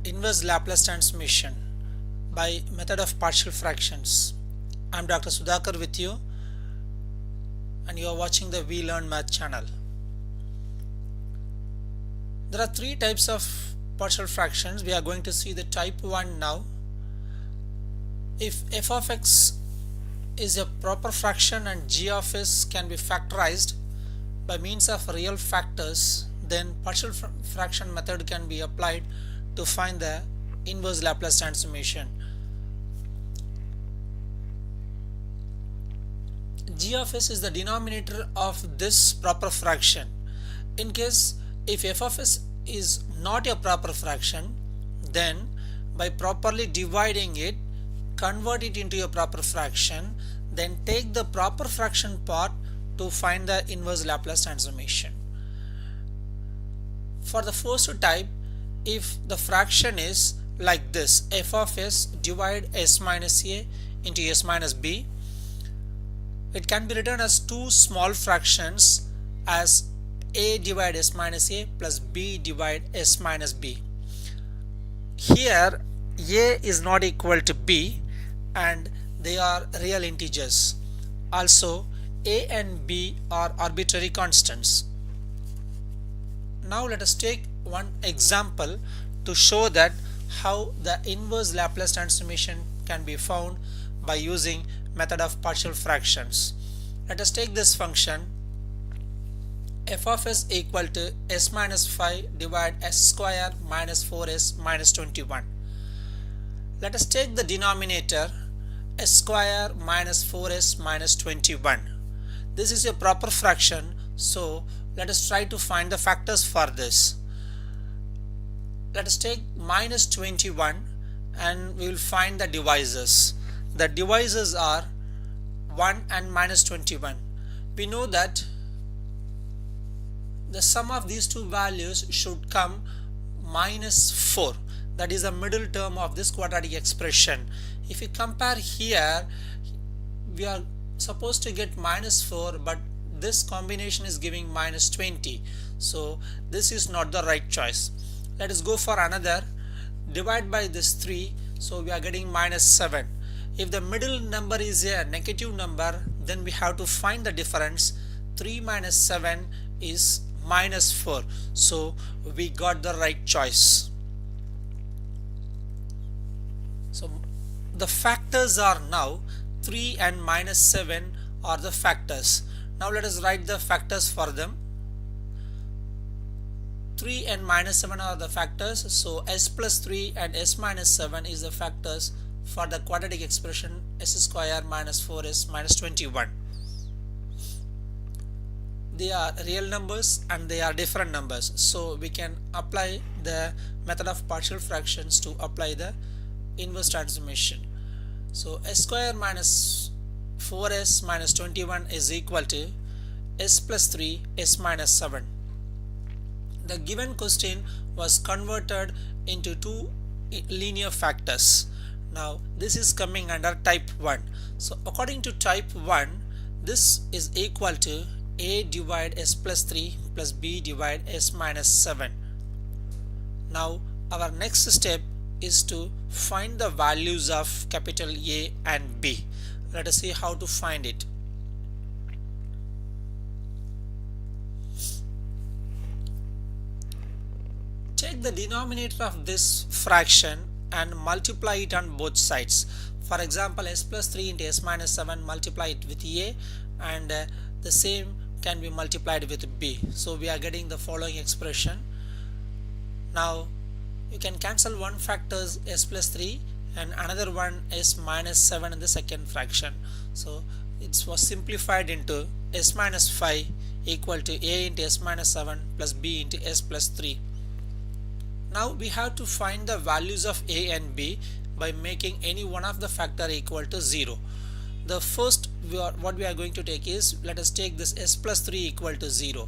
Inverse Laplace transmission by method of partial fractions. I am Dr. Sudhakar with you, and you are watching the We Learn Math channel. There are three types of partial fractions. We are going to see the type 1 now. If f of x is a proper fraction and g of s can be factorized by means of real factors, then partial fraction method can be applied to find the inverse Laplace transformation. G of s is the denominator of this proper fraction. In case if f of s is not a proper fraction, then by properly dividing it, convert it into a proper fraction, then take the proper fraction part to find the inverse Laplace transformation. For the first type, if the fraction is like this, f of s divide s minus a into s minus b, it can be written as two small fractions as a divide s minus a plus b divide s minus b. Here a is not equal to b and they are real integers. Also a and b are arbitrary constants. Now let us take one example to show that how the inverse Laplace transformation can be found by using method of partial fractions. Let us take this function f of s equal to s minus 5 divide s square minus 4s minus 21. Let us take the denominator s square minus 4s minus 21. This is a proper fraction, so let us try to find the factors for this. Let us take minus 21 and we will find the divisors. The divisors are 1 and minus 21. We know that the sum of these two values should come minus 4. That is the middle term of this quadratic expression. If you compare here, we are supposed to get minus 4, but this combination is giving minus 20. So this is not the right choice. Let us go for another. Divide by this 3, so we are getting minus 7. If the middle number is a negative number, then we have to find the difference. 3 minus 7 is minus 4. So we got the right choice. So the factors are now 3 and minus 7 are the factors. Now let us write the factors for them. 3 and minus 7 are the factors, so s plus 3 and s minus 7 is the factors for the quadratic expression s square minus 4s minus 21. They are real numbers and they are different numbers, so we can apply the method of partial fractions to apply the inverse transformation. So s square minus 4s minus 21 is equal to s plus 3 s minus 7. The given question was converted into two linear factors. Now this is coming under type 1. So according to type 1, this is equal to a divide s plus 3 plus b divide s minus 7. Now our next step is to find the values of capital A and B. Let us see how to find it. Take the denominator of this fraction and multiply it on both sides. For example, s plus 3 into s minus 7, multiply it with a, and the same can be multiplied with b. So we are getting the following expression. Now you can cancel one factor s plus 3 and another one s minus 7 in the second fraction. So it was simplified into s minus 5 equal to a into s minus 7 plus b into s plus 3. Now we have to find the values of a and b by making any one of the factor equal to 0. The first what we are going to take is, let us take this s plus 3 equal to 0.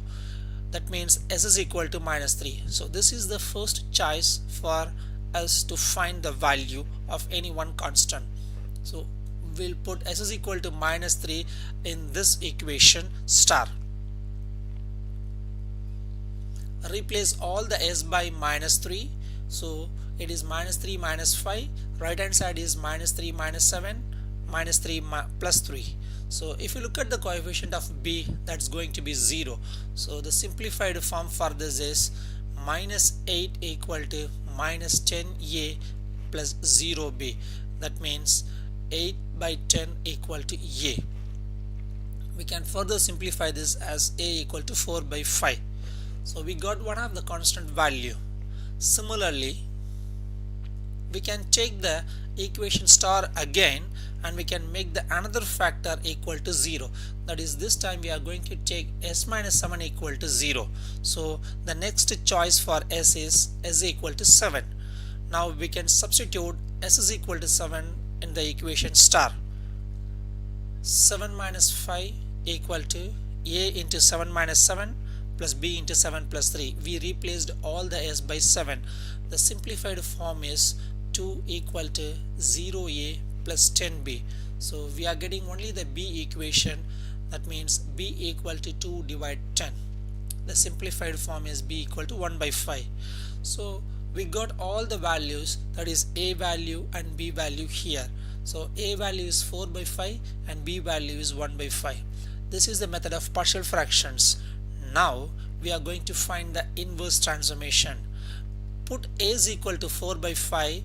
That means s is equal to minus 3. So this is the first choice for us to find the value of any one constant. So we'll put s is equal to minus 3 in this equation star. Replace all the s by minus 3. So it is minus 3 minus 5, right hand side is minus 3 minus 7, minus 3 plus 3. So if you look at the coefficient of b, that's going to be 0. So the simplified form for this is minus 8 equal to minus 10a plus 0b. That means 8 by 10 equal to a. We can further simplify this as a equal to 4 by 5. So we got one of the constant value. Similarly, we can take the equation star again and we can make the another factor equal to 0. That is, this time we are going to take s minus 7 equal to 0. So the next choice for s is s equal to 7. Now we can substitute s is equal to 7 in the equation star. 7 minus 5 equal to a into 7 minus 7 plus b into 7 plus 3. We replaced all the s by 7. The simplified form is 2 equal to 0a plus 10b. So we are getting only the b equation. That means b equal to 2 divide 10. The simplified form is b equal to 1 by 5. So we got all the values, that is a value and b value here. So a value is 4 by 5 and b value is 1 by 5. This is the method of partial fractions. Now we are going to find the inverse transformation. Put a is equal to 4 by 5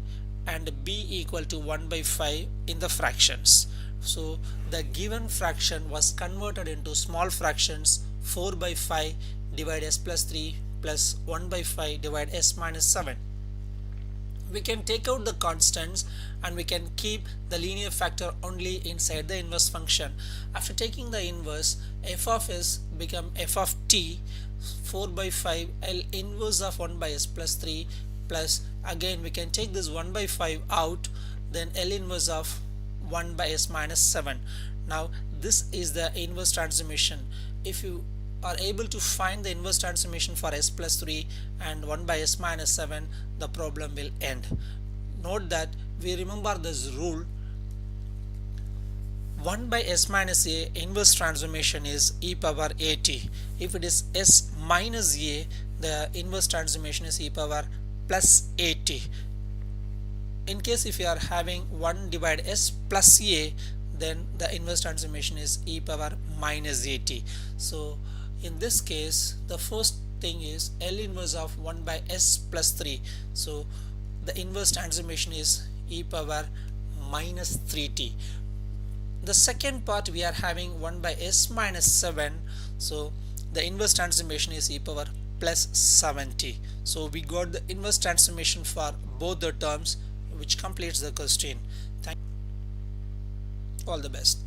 and b equal to 1 by 5 in the fractions. So the given fraction was converted into small fractions. 4 by 5 divide s plus 3 plus 1 by 5 divide s minus 7. We can take out the constants and we can keep the linear factor only inside the inverse function. After taking the inverse, f of s become f of t, 4 by 5 L inverse of 1 by s plus 3 plus, again we can take this 1 by 5 out, then L inverse of 1 by s minus 7. Now this is the inverse transformation. If you are able to find the inverse transformation for s plus 3 and 1 by s minus 7, the problem will end. Note that we remember this rule: 1 by s minus a inverse transformation is e power at. If it is s minus a, the inverse transformation is e power plus at. In case if you are having 1 divide s plus a, then the inverse transformation is e power minus at. So in this case, the first thing is L inverse of 1 by s plus 3. So the inverse transformation is e power minus 3t. The second part, we are having 1 by s minus 7. So the inverse transformation is e power plus 7t. So we got the inverse transformation for both the terms, which completes the question. Thank you. All the best.